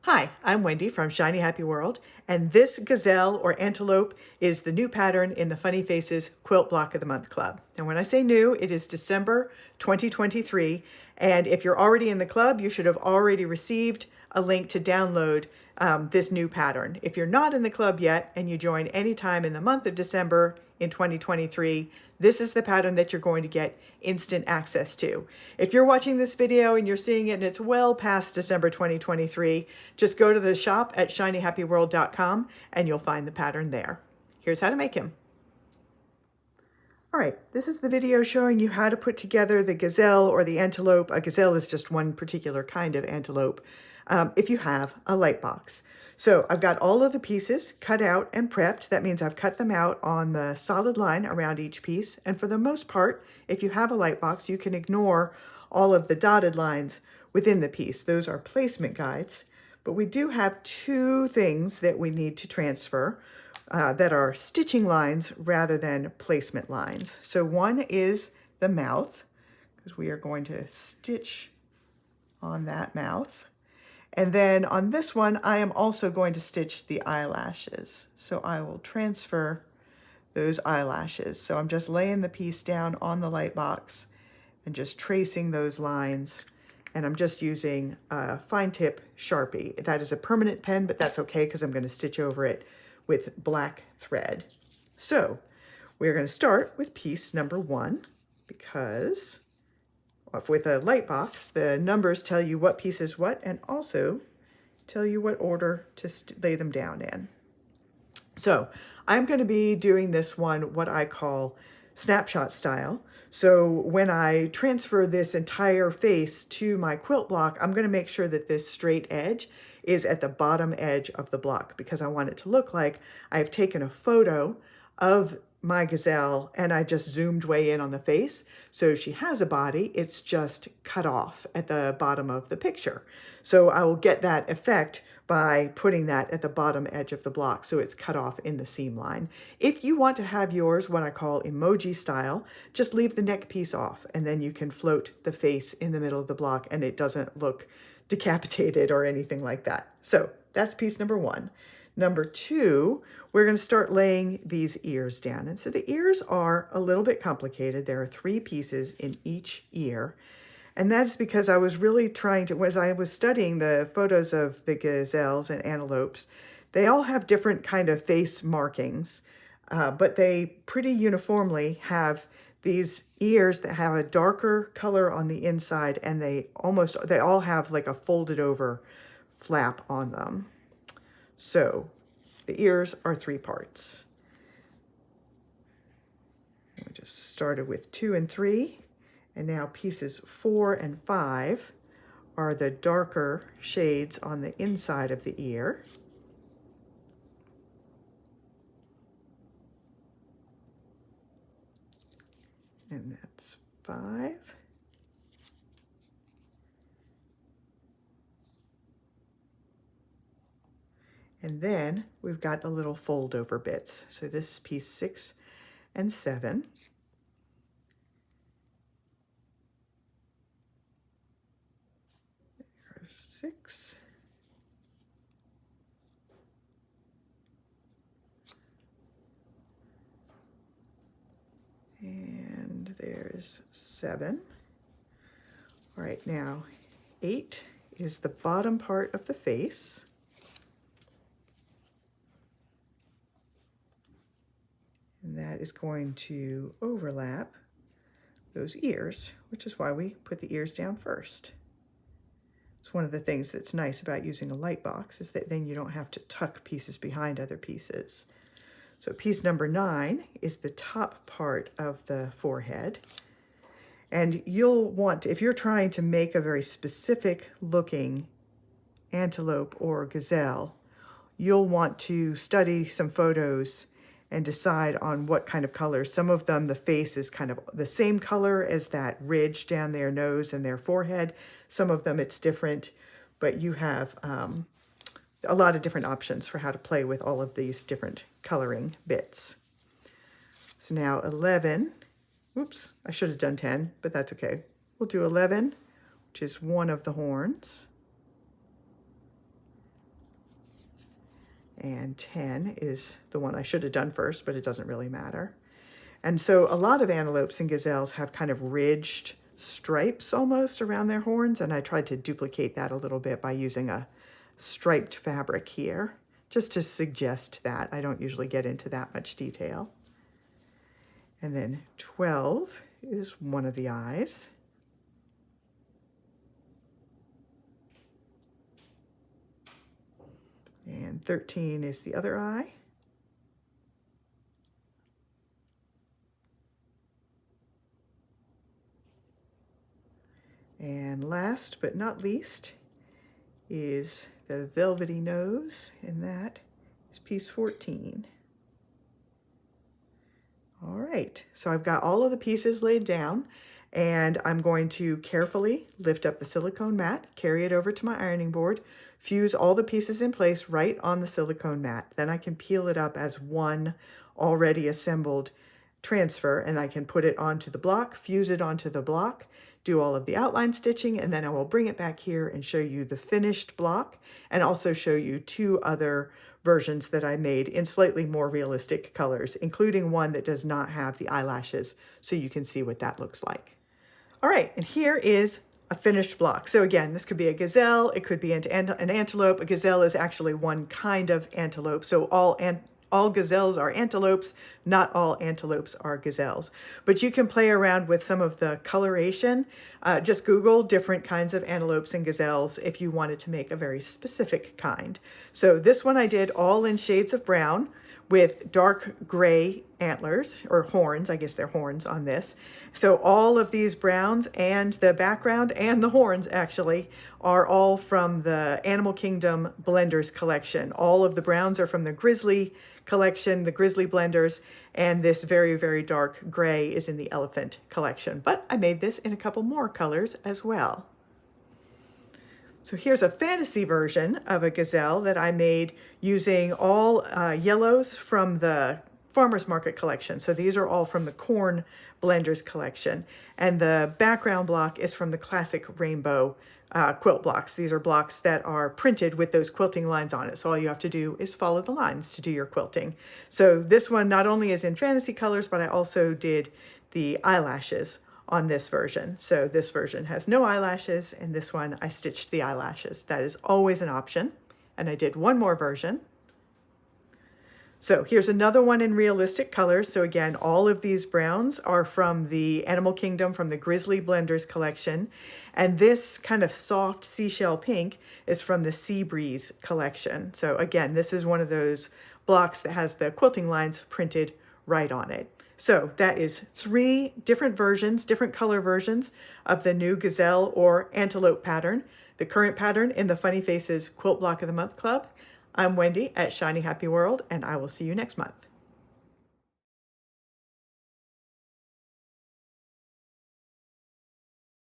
Hi, I'm Wendy from Shiny Happy World, and this gazelle or antelope is the new pattern in the Funny Faces Quilt Block of the Month Club. And when I say new, it is December 2023, and if you're already in the club, you should have already received a link to download this new pattern. If you're not in the club yet and you join anytime in the month of December in 2023, this is the pattern that you're going to get instant access to. If you're watching this video and you're seeing it and it's well past December 2023, just go to the shop at shinyhappyworld.com and you'll find the pattern there. Here's how to make him. All right, this is the video showing you how to put together the gazelle or the antelope. A gazelle is just one particular kind of antelope, if you have a light box. So I've got all of the pieces cut out and prepped. That means I've cut them out on the solid line around each piece. And for the most part, if you have a light box, you can ignore all of the dotted lines within the piece. Those are placement guides. But we do have two things that we need to transfer that are stitching lines rather than placement lines. So one is the mouth, because we are going to stitch on that mouth. And then on this one, I am also going to stitch the eyelashes. So I will transfer those eyelashes. So I'm just laying the piece down on the light box and just tracing those lines. And I'm just using a fine tip Sharpie. That is a permanent pen, but that's okay because I'm going to stitch over it with black thread. So we're going to start with piece number 1 because with a light box, the numbers tell you what piece is what and also tell you what order to lay them down in. So I'm going to be doing this one what I call snapshot style. So when I transfer this entire face to my quilt block, I'm going to make sure that this straight edge is at the bottom edge of the block because I want it to look like I've taken a photo of my gazelle and I just zoomed way in on the face. So she has a body, it's just cut off at the bottom of the picture. So I will get that effect by putting that at the bottom edge of the block so it's cut off in the seam line. If you want to have yours what I call emoji style, just leave the neck piece off and then you can float the face in the middle of the block and it doesn't look decapitated or anything like that. So that's piece number 1. Number 2, we're going to start laying these ears down. And so the ears are a little bit complicated. There are 3 pieces in each ear. And that's because I was really trying to, as I was studying the photos of the gazelles and antelopes, they all have different kind of face markings, but they pretty uniformly have these ears that have a darker color on the inside and they all have like a folded over flap on them. So the ears are 3 parts. We just started with 2 and 3, and now pieces 4 and 5 are the darker shades on the inside of the ear. And that's 5. And then we've got the little fold over bits. So this is piece 6 and 7. There's 6. And there's 7. All right, now 8 is the bottom part of the face. And that is going to overlap those ears, which is why we put the ears down first. It's one of the things that's nice about using a light box is that then you don't have to tuck pieces behind other pieces. So piece number 9 is the top part of the forehead. And you'll want, if you're trying to make a very specific looking antelope or gazelle, you'll want to study some photos and decide on what kind of colors. Some of them, the face is kind of the same color as that ridge down their nose and their forehead. Some of them it's different, but you have a lot of different options for how to play with all of these different coloring bits. So now 11, oops, I should have done 10, but that's okay. We'll do 11, which is one of the horns. And 10 is the one I should have done first, but it doesn't really matter. And so a lot of antelopes and gazelles have kind of ridged stripes almost around their horns, and I tried to duplicate that a little bit by using a striped fabric here, just to suggest that. I don't usually get into that much detail. And then 12 is one of the eyes. And 13 is the other eye. And last but not least is the velvety nose, and that is piece 14. All right, so I've got all of the pieces laid down, and I'm going to carefully lift up the silicone mat, carry it over to my ironing board, fuse all the pieces in place right on the silicone mat. Then I can peel it up as one already assembled transfer, and I can put it onto the block, fuse it onto the block, do all of the outline stitching, and then I will bring it back here and show you the finished block, and also show you two other versions that I made in slightly more realistic colors, including one that does not have the eyelashes, so you can see what that looks like. All right, and here is a finished block. So again, this could be a gazelle, it could be an antelope. A gazelle is actually one kind of antelope, so all gazelles are antelopes, not all antelopes are gazelles. But you can play around with some of the coloration. Just Google different kinds of antelopes and gazelles if you wanted to make a very specific kind. So this one I did all in shades of brown with dark gray antlers, or horns, I guess they're horns on this. So all of these browns and the background and the horns actually are all from the Animal Kingdom Blenders collection. All of the browns are from the Grizzly collection, the Grizzly blenders, and this very, very dark gray is in the Elephant collection. But I made this in a couple more colors as well. So here's a fantasy version of a gazelle that I made using all yellows from the Farmer's Market collection. So these are all from the Corn Blenders collection. And the background block is from the classic rainbow quilt blocks. These are blocks that are printed with those quilting lines on it. So all you have to do is follow the lines to do your quilting. So this one not only is in fantasy colors, but I also did the eyelashes on this version. So this version has no eyelashes, and this one I stitched the eyelashes. That is always an option. And I did one more version. So here's another one in realistic colors. So again, all of these browns are from the Animal Kingdom, from the Grizzly Blenders collection. And this kind of soft seashell pink is from the Sea Breeze collection. So again, this is one of those blocks that has the quilting lines printed right on it. So that is 3 different versions, different color versions of the new gazelle or antelope pattern, the current pattern in the Funny Faces Quilt Block of the Month Club. I'm Wendy at Shiny Happy World, and I will see you next month.